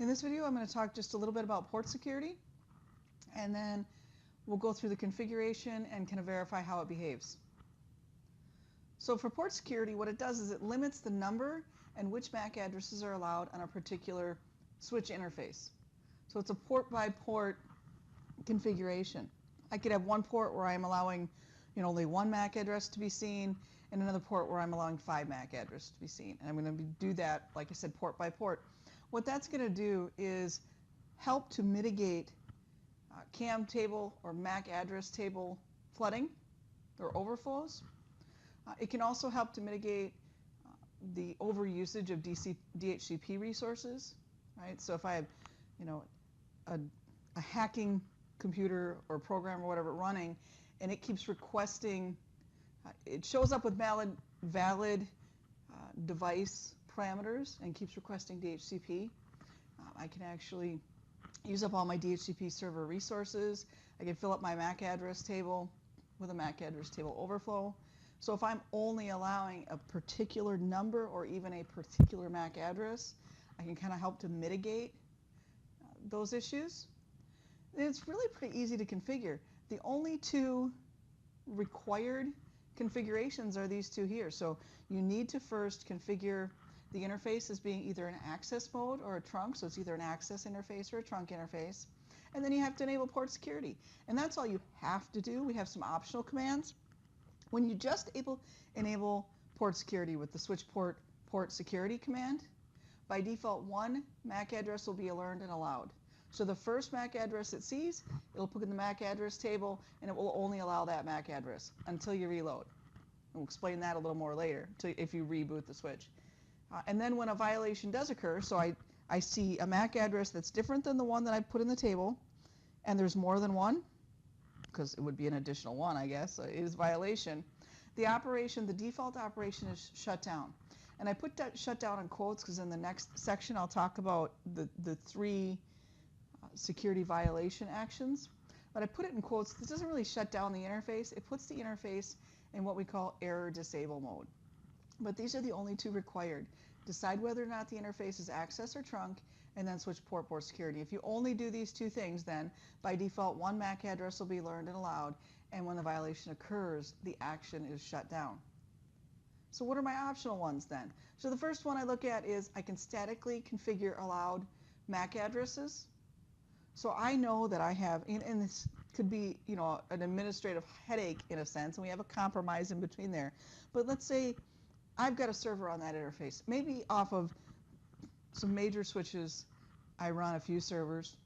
In this video, I'm going to talk just a little bit about port security, and then we'll go through the configuration and kind of verify how it behaves. So for port security, what it does is it limits the number and which MAC addresses are allowed on a particular switch interface. So it's a port by port configuration. I could have one port where I'm allowing only one MAC address to be seen, and another port where I'm allowing 5 MAC addresses to be seen. And I'm going to do that, like I said, port by port. What that's going to do is help to mitigate CAM table or MAC address table flooding or overflows. It can also help to mitigate the overusage of DHCP resources, right? So if I have, a hacking computer or program or whatever running, and it keeps requesting, it shows up with valid device parameters and keeps requesting DHCP. I can actually use up all my DHCP server resources. I can fill up my MAC address table with a MAC address table overflow. So if I'm only allowing a particular number or even a particular MAC address, I can kind of help to mitigate those issues. And it's really pretty easy to configure. The only two required configurations are these two here. So you need to first configure the interface as being either an access mode or a trunk. So it's either an access interface or a trunk interface. And then you have to enable port security. And that's all you have to do. We have some optional commands. When you just enable port security with the switch port security command, by default, one MAC address will be learned and allowed. So the first MAC address it sees, it'll put in the MAC address table, and it will only allow that MAC address until you reload. And we'll explain that a little more later, if you reboot the switch. And then when a violation does occur, so I see a MAC address that's different than the one that I put in the table, and there's more than one, because it would be an additional one, I guess, it is violation. The default operation is shut down. And I put that shut down in quotes because in the next section I'll talk about the three security violation actions. But I put it in quotes. This doesn't really shut down the interface. It puts the interface in what we call error disable mode. But these are the only two required. Decide whether or not the interface is access or trunk, and then switch port security. If you only do these two things, then by default one MAC address will be learned and allowed, and when the violation occurs, the action is shut down. So what are my optional ones then? So the first one I look at is I can statically configure allowed MAC addresses. So I know that I have, and this could be an administrative headache in a sense, and we have a compromise in between there. But let's say I've got a server on that interface. Maybe off of some major switches, I run a few servers.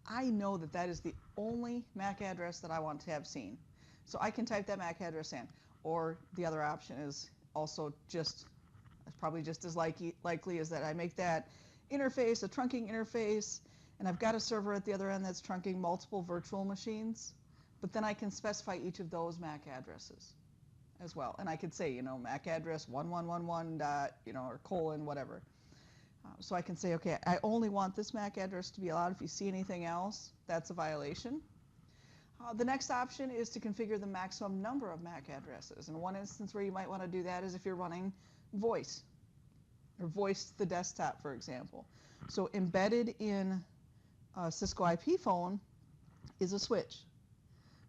I know that that is the only MAC address that I want to have seen. So I can type that MAC address in. Or the other option is also probably just as likely as that I make that interface a trunking interface, and I've got a server at the other end that's trunking multiple virtual machines, but then I can specify each of those MAC addresses as well. And I could say, MAC address 1111 dot, or colon, whatever. So I can say, okay, I only want this MAC address to be allowed. If you see anything else, that's a violation. The next option is to configure the maximum number of MAC addresses. And one instance where you might want to do that is if you're running voice, or voice to the desktop, for example. So embedded in a Cisco IP phone is a switch.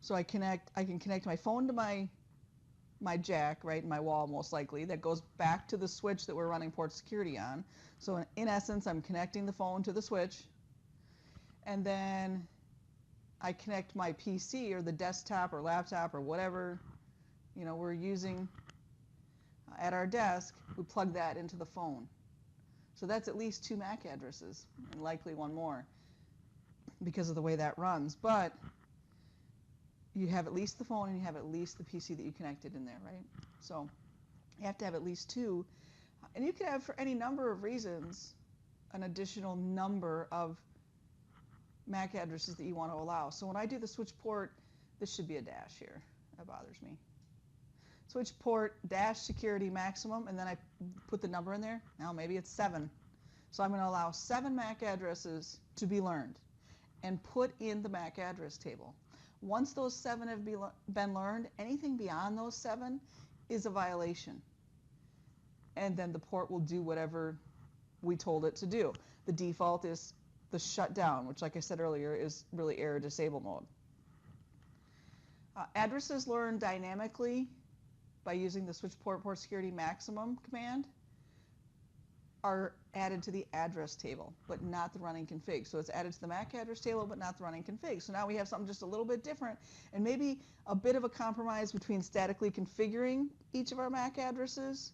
So I can connect my phone to my jack, right, in my wall most likely, that goes back to the switch that we're running port security on. So in essence, I'm connecting the phone to the switch, and then I connect my PC or the desktop or laptop or whatever we're using at our desk. We plug that into the phone. So that's at least 2 MAC addresses, and likely one more because of the way that runs. But you have at least the phone and you have at least the PC that you connected in there, right? So you have to have at least 2. And you could have, for any number of reasons, an additional number of MAC addresses that you want to allow. So when I do the switch port, this should be a dash here. That bothers me. Switch port dash security maximum, and then I put the number in there. Now maybe it's 7. So I'm going to allow 7 MAC addresses to be learned and put in the MAC address table. Once those 7 have been learned, anything beyond those 7 is a violation. And then the port will do whatever we told it to do. The default is the shutdown, which, like I said earlier, is really error disable mode. Addresses learn dynamically by using the switch port security maximum command are added to the address table, but not the running config. So it's added to the MAC address table, but not the running config. So now we have something just a little bit different, and maybe a bit of a compromise between statically configuring each of our MAC addresses,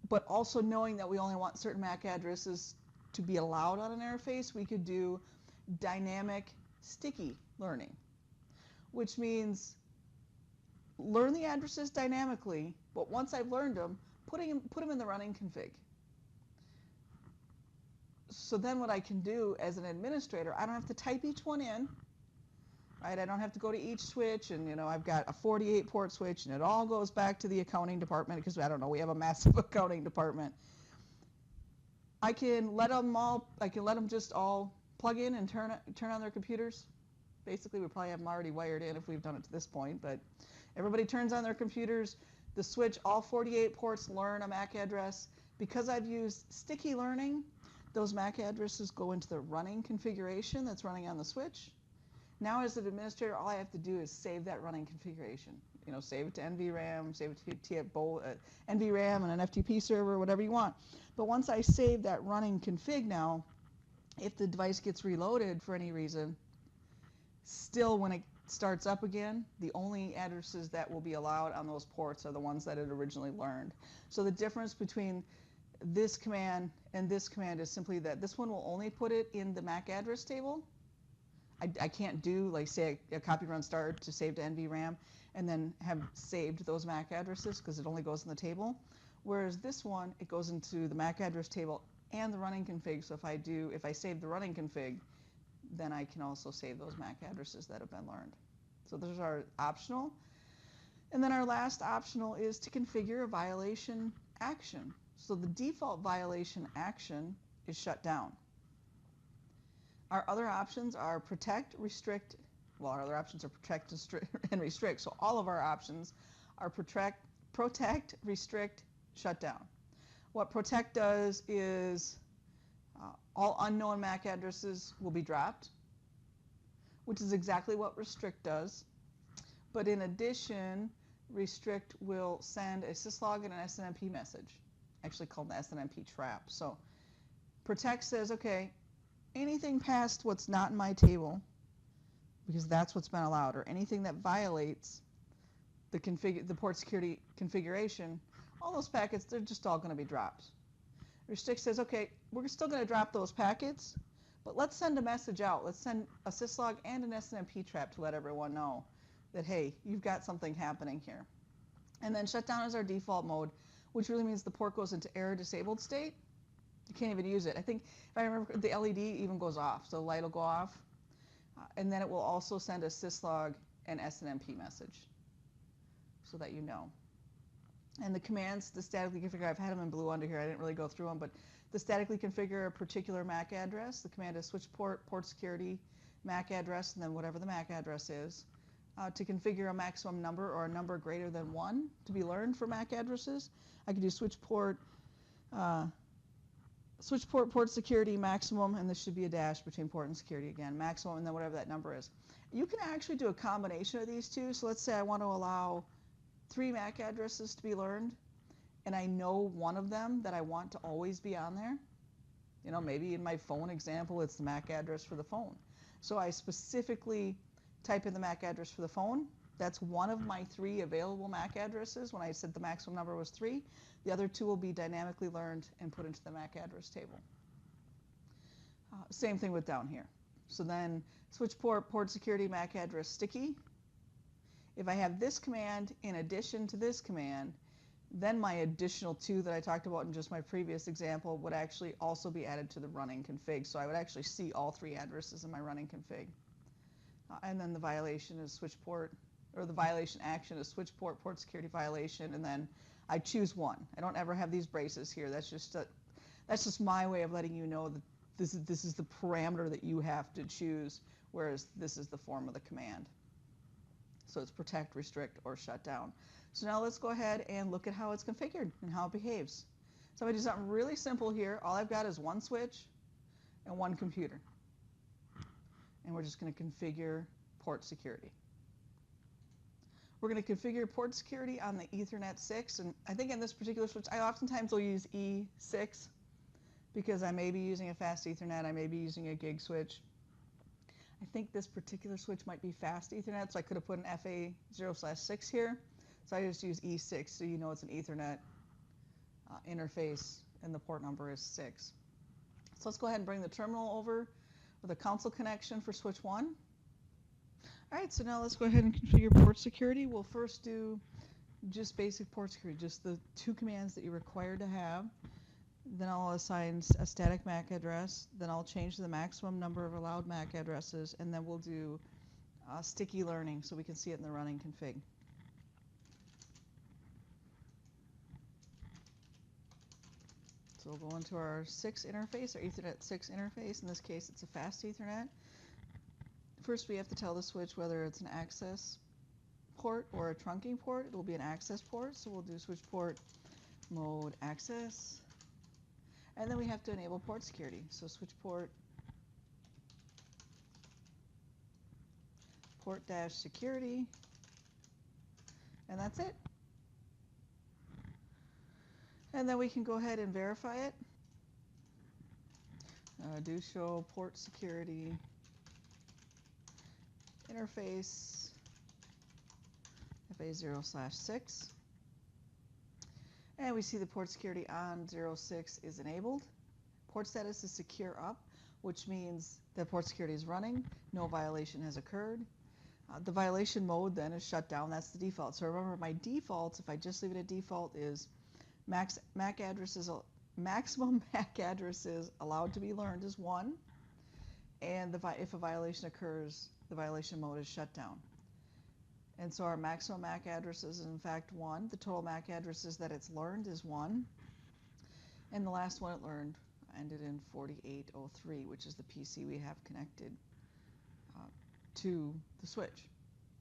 but also knowing that we only want certain MAC addresses to be allowed on an interface. We could do dynamic sticky learning, which means learn the addresses dynamically, but once I've learned them, put them in the running config. So then what I can do as an administrator, I don't have to type each one in, right? I don't have to go to each switch and, you know, I've got a 48 port switch and it all goes back to the accounting department because, I don't know, we have a massive accounting department. I can let them just all plug in and turn on their computers. Basically, we probably have them already wired in if we've done it to this point, but everybody turns on their computers. The switch, all 48 ports learn a MAC address. Because I've used sticky learning, those MAC addresses go into the running configuration that's running on the switch. Now, as an administrator, all I have to do is save that running configuration. You know, save it to NVRAM, save it to NVRAM and an FTP server, whatever you want. But once I save that running config now, if the device gets reloaded for any reason, still when it starts up again, the only addresses that will be allowed on those ports are the ones that it originally learned. So the difference between this command and this command is simply that this one will only put it in the MAC address table. I can't do, like, say, a copy run start to save to NVRAM and then have saved those MAC addresses because it only goes in the table. Whereas this one, it goes into the MAC address table and the running config. So if I save the running config, then I can also save those MAC addresses that have been learned. So those are optional. And then our last optional is to configure a violation action. So the default violation action is shut down. Our other options are protect, restrict. Well, our other options are protect and restrict. So all of our options are protect, restrict, shut down. What protect does is all unknown MAC addresses will be dropped, which is exactly what restrict does. But in addition, restrict will send a syslog and an SNMP message, actually called the SNMP trap. So protect says, okay, anything past what's not in my table, because that's what's been allowed, or anything that violates the port security configuration, all those packets, they're just all going to be dropped. Restrict says, okay, we're still going to drop those packets, but let's send a message out. Let's send a syslog and an SNMP trap to let everyone know that, hey, you've got something happening here. And then shutdown is our default mode, which really means the port goes into error disabled state. You can't even use it. I think, if I remember, the LED even goes off, so the light will go off. And then it will also send a syslog and SNMP message so that you know. And the commands, the statically configure, I've had them in blue under here. I didn't really go through them, but the statically configure a particular MAC address. The command is switch port security, MAC address, and then whatever the MAC address is. To configure a maximum number or a number greater than 1 to be learned for MAC addresses, I can do switch port security maximum, and this should be a dash between port and security again, maximum, and then whatever that number is. You can actually do a combination of these two. So let's say I want to allow 3 MAC addresses to be learned, and I know one of them that I want to always be on there. You know, maybe in my phone example, it's the MAC address for the phone. So I specifically type in the MAC address for the phone. That's one of my 3 available MAC addresses. When I said the maximum number was 3, the other 2 will be dynamically learned and put into the MAC address table. Same thing with down here. So then switch port security, MAC address sticky. If I have this command in addition to this command, then my additional 2 that I talked about in just my previous example would actually also be added to the running config. So I would actually see all 3 addresses in my running config. And then the violation is switch port, or the violation action is switch port security violation, and then I choose one. I don't ever have these braces here. That's just my way of letting you know that this is the parameter that you have to choose, whereas this is the form of the command. So it's protect, restrict, or shut down. So now let's go ahead and look at how it's configured and how it behaves. So I'm going to do something really simple here. All I've got is one switch and one computer. And we're just going to configure port security. We're going to configure port security on the Ethernet 6. And I think in this particular switch, I oftentimes will use E6 because I may be using a fast Ethernet. I may be using a gig switch. I think this particular switch might be fast Ethernet, so I could have put an FA0/6 here. So I just use E6, so you know it's an Ethernet interface, and the port number is 6. So let's go ahead and bring the terminal over with a console connection for switch 1. All right, so now let's go ahead and configure port security. We'll first do just basic port security, just the 2 commands that you're required to have. Then I'll assign a static MAC address. Then I'll change the maximum number of allowed MAC addresses, and then we'll do sticky learning so we can see it in the running config. So we'll go into our 6 interface, our Ethernet 6 interface. In this case, it's a fast Ethernet. First, we have to tell the switch whether it's an access port or a trunking port. It will be an access port, so we'll do switch port mode access. And then we have to enable port security. So switch port port-security, and that's it. And then we can go ahead and verify it. Do show port security interface FA0/6. And we see the port security on 06 is enabled. Port status is secure up, which means that port security is running. No violation has occurred. The violation mode then is shut down. That's the default. So remember, my defaults, if I just leave it at default, is maximum MAC addresses allowed to be learned is 1. And if a violation occurs, the violation mode is shut down. And so our maximum MAC address is in fact 1. The total MAC addresses that it's learned is 1. And the last one it learned ended in 4803, which is the PC we have connected to the switch.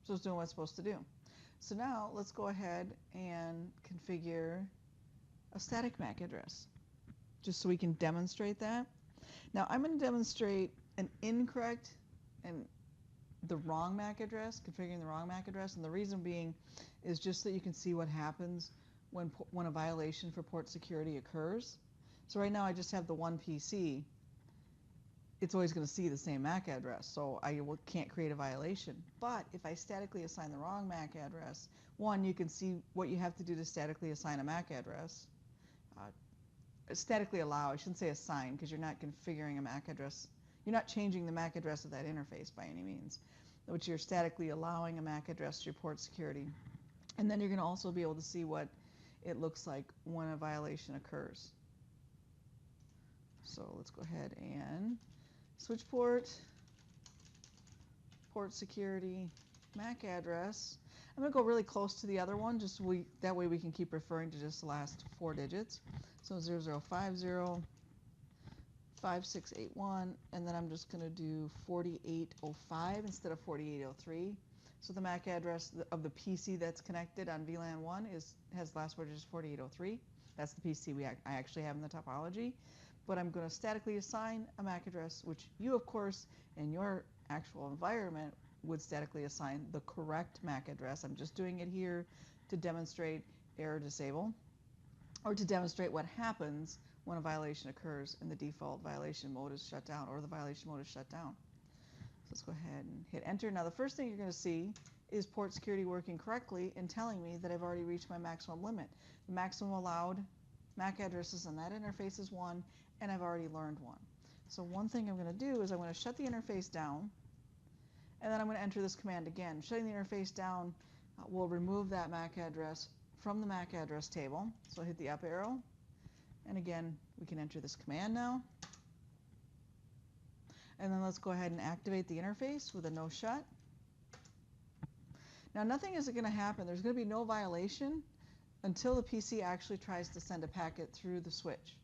So it's doing what it's supposed to do. So now let's go ahead and configure a static MAC address, just so we can demonstrate that. Now I'm going to demonstrate an incorrect and the wrong MAC address, configuring the wrong MAC address, and the reason being is just that you can see what happens when a violation for port security occurs. So right now I just have the one PC. It's always going to see the same MAC address, so I can't create a violation. But if I statically assign the wrong MAC address, one, you can see what you have to do to statically assign a MAC address. Statically allow, I shouldn't say assign, because you're not configuring a MAC address. You're not changing the MAC address of that interface by any means, which you're statically allowing a MAC address to your port security. And then you're going to also be able to see what it looks like when a violation occurs. So let's go ahead and switch port security, MAC address. I'm going to go really close to the other one, just so that way we can keep referring to just the last 4 digits. So 0050. 5681, and then I'm just going to do 4805 instead of 4803. So the MAC address of the PC that's connected on VLAN 1 has the last 4 digits 4803. That's the PC I actually have in the topology. But I'm going to statically assign a MAC address, which you, of course, in your actual environment would statically assign the correct MAC address. I'm just doing it here to demonstrate error disable, or to demonstrate what happens when a violation occurs and the default violation mode is shut down, or the violation mode is shut down. So let's go ahead and hit enter. Now the first thing you're going to see is port security working correctly and telling me that I've already reached my maximum limit. The maximum allowed MAC addresses on that interface is 1, and I've already learned 1. So one thing I'm going to do is I'm going to shut the interface down, and then I'm going to enter this command again. Shutting the interface down will remove that MAC address from the MAC address table. So hit the up arrow. And again, we can enter this command now. And then let's go ahead and activate the interface with a no shut. Now nothing is going to happen. There's going to be no violation until the PC actually tries to send a packet through the switch.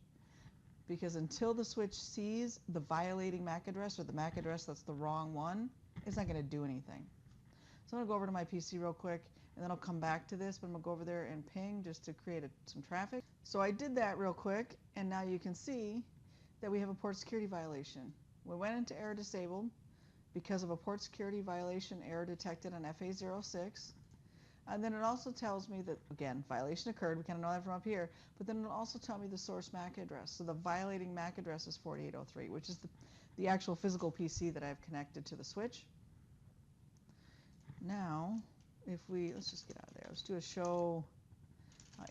Because until the switch sees the violating MAC address, or the MAC address that's the wrong one, it's not going to do anything. So I'm going to go over to my PC real quick. and then I'll come back to this, but I'm going to go over there and ping just to create some traffic. So I did that real quick, and now you can see that we have a port security violation. We went into error disabled because of a port security violation error detected on FA06. And then it also tells me that, again, violation occurred. We kind of know that from up here. But then it'll also tell me the source MAC address. So the violating MAC address is 4803, which is the actual physical PC that I've connected to the switch. Now, let's just get out of there. Let's do a show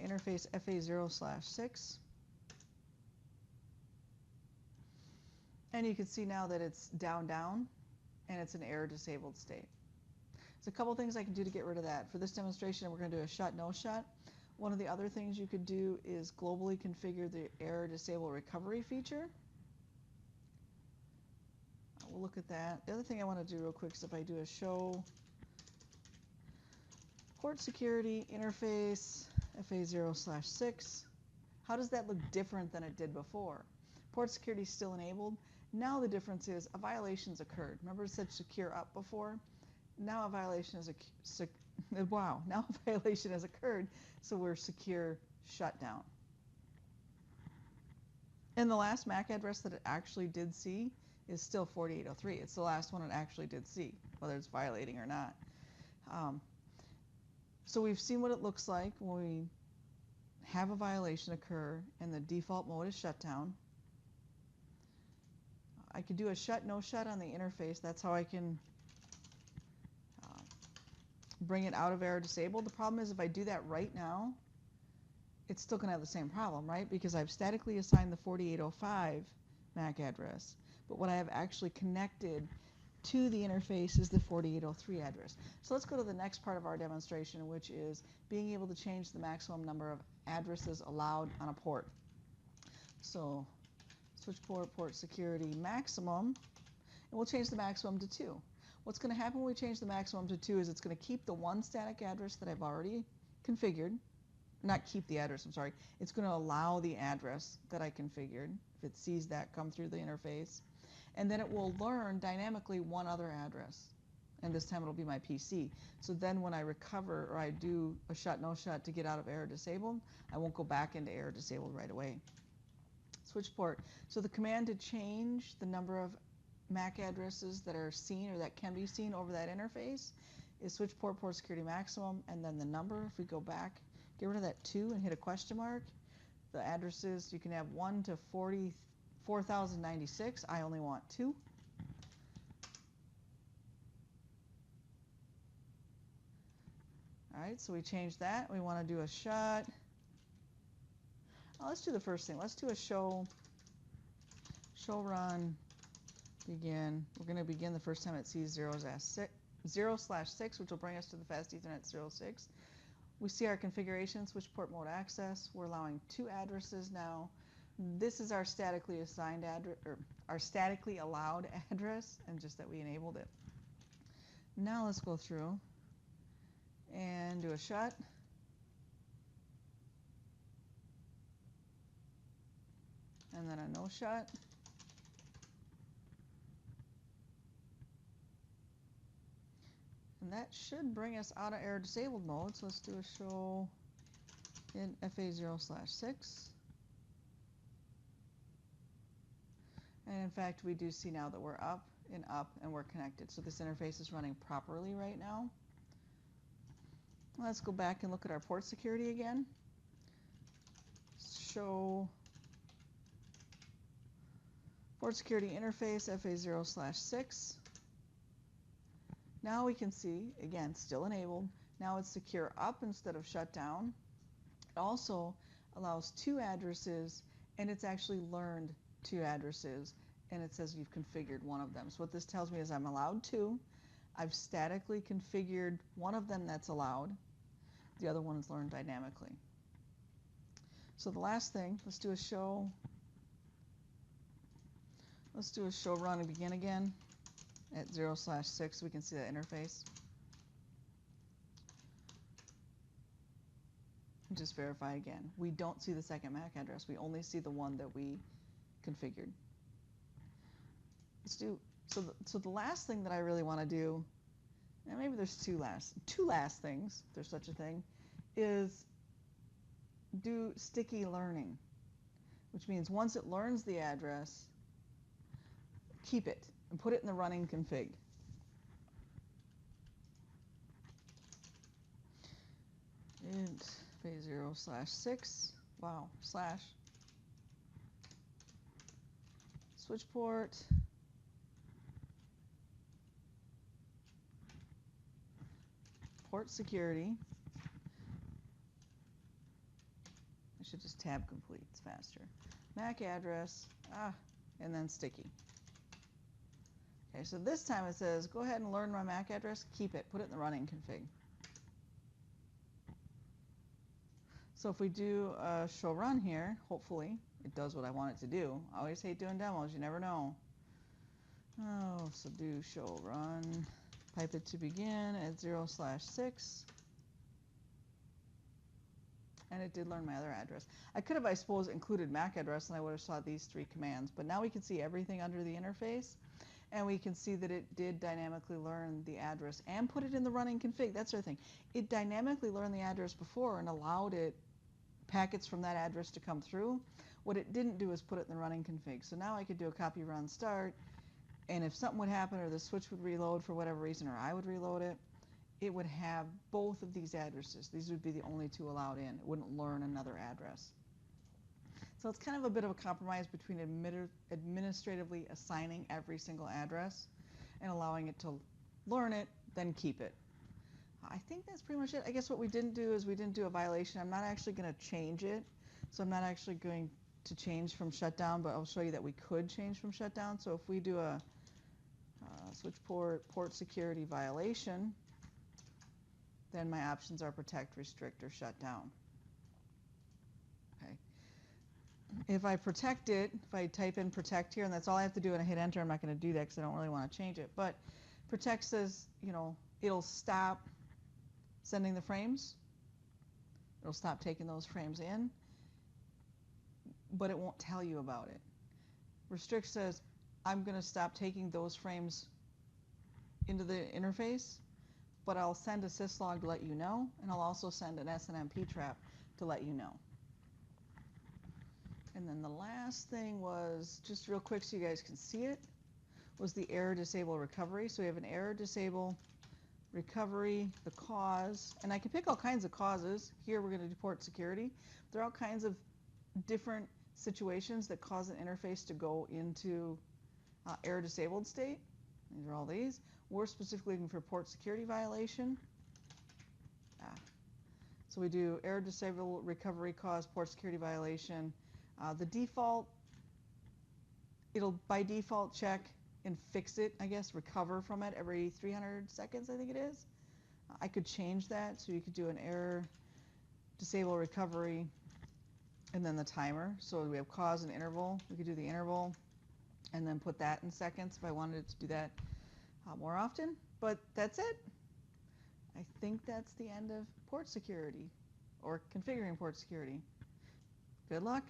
interface FA0/6. And you can see now that it's down, and it's an error disabled state. There's a couple things I can do to get rid of that. For this demonstration, we're going to do a shut, no shut. One of the other things you could do is globally configure the error disable recovery feature. We'll look at that. The other thing I want to do real quick is if I do a show port security interface FA0/6, how does that look different than it did before? Port security is still enabled. Now the difference is a violation's occurred. Remember it said secure up before? Now a violation has now a violation has occurred, so we're secure shutdown. And the last MAC address that it actually did see is still 4803. It's the last one it actually did see, whether it's violating or not. So we've seen what it looks like when we have a violation occur and the default mode is shutdown. I could do a shut, no shut on the interface. That's how I can bring it out of error disabled. The problem is if I do that right now, it's still going to have the same problem, right? Because I've statically assigned the 4805 MAC address, but what I have actually connected to the interface is the 4803 address. So let's go to the next part of our demonstration, which is being able to change the maximum number of addresses allowed on a port. So switch port security maximum, and we'll change the maximum to 2. What's going to happen when we change the maximum to 2 is it's going to keep the one static address that I've already configured. Not keep the address, I'm sorry. It's going to allow the address that I configured if it sees that come through the interface. And then it will learn dynamically one other address. And this time it'll be my PC. So then when I recover or I do a shut, no shut to get out of error disabled, I won't go back into error disabled right away. Switch port. So the command to change the number of MAC addresses that are seen or that can be seen over that interface is switch port security maximum, and then the number. If we go back, get rid of that 2 and hit a question mark. The addresses, you can have 1 to 44,096. I only want 2. All right, so we changed that. We want to do a shut. Oh, let's do the first thing. Let's do a show run begin. We're going to begin the first time it sees 0/6, which will bring us to the fast Ethernet 06. We see our configuration, switch port mode access. We're allowing 2 addresses now. This is our statically assigned address, or our statically allowed address, and just that we enabled it. Now let's go through and do a shut. And then a no shut. And that should bring us out of error disabled mode. So let's do a show in FA0/6. And in fact, we do see now that we're up and we're connected. So this interface is running properly right now. Let's go back and look at our port security again. Show port security interface FA0/6. Now we can see, again, still enabled. Now it's secure up instead of shut down. It also allows 2 addresses, and it's actually learned 2 addresses, and it says you've configured one of them. So what this tells me is I'm allowed 2. I've statically configured one of them that's allowed. The other one is learned dynamically. So the last thing, let's do a show run and begin again at 0/6 so we can see that interface. Just verify again. We don't see the second MAC address. We only see the one that we configured. Let's do, so the last thing that I really want to do and maybe there's two last things, if there's such a thing, is do sticky learning, which means once it learns the address, keep it and put it in the running config. Int phase 0/6, wow, slash switch port security. I should just tab complete, it's faster. MAC address, and then sticky. Okay, so this time it says, go ahead and learn my MAC address, keep it, put it in the running config. So if we do a show run here, hopefully it does what I want it to do. I always hate doing demos, you never know. Oh, so do show run, pipe it to begin at 0/6. And it did learn my other address. I could have, I suppose, included MAC address and I would have saw these three commands, but now we can see everything under the interface and we can see that it did dynamically learn the address and put it in the running config. That's the other thing. It dynamically learned the address before and allowed it packets from that address to come through. What it didn't do is put it in the running config. So now I could do a copy run start, and if something would happen or the switch would reload for whatever reason or I would reload it, it would have both of these addresses. These would be the only two allowed in. It wouldn't learn another address. So it's kind of a bit of a compromise between administratively assigning every single address and allowing it to learn it, then keep it. I think that's pretty much it. I guess what we didn't do is we didn't do a violation. I'm not actually going to change it. So I'm not actually going to change from shutdown, but I'll show you that we could change from shutdown. So if we do a switch port security violation, then my options are protect, restrict, or shut down. Okay. If I protect it, if I type in protect here, and that's all I have to do and I hit enter, I'm not going to do that because I don't really want to change it. But protect says, you know, it'll stop sending the frames. It'll stop taking those frames in, but it won't tell you about it. Restrict says, I'm going to stop taking those frames into the interface, but I'll send a syslog to let you know, and I'll also send an ccnp trap to let you know. And then the last thing was, just real quick so you guys can see it, was the error disable recovery. So we have an error disable recovery, the cause, and I can pick all kinds of causes. Here we're going to do port security. There are all kinds of different situations that cause an interface to go into error disabled state. These are all these. We're specifically looking for port security violation. So we do error disable recovery cause port security violation. The default, it'll by default check and fix it, I guess, recover from it every 300 seconds, I think it is. I could change that, so you could do an error disable recovery and then the timer. So we have cause and interval. We could do the interval and then put that in seconds if I wanted to do that more often. But that's it. I think that's the end of port security or configuring port security. Good luck.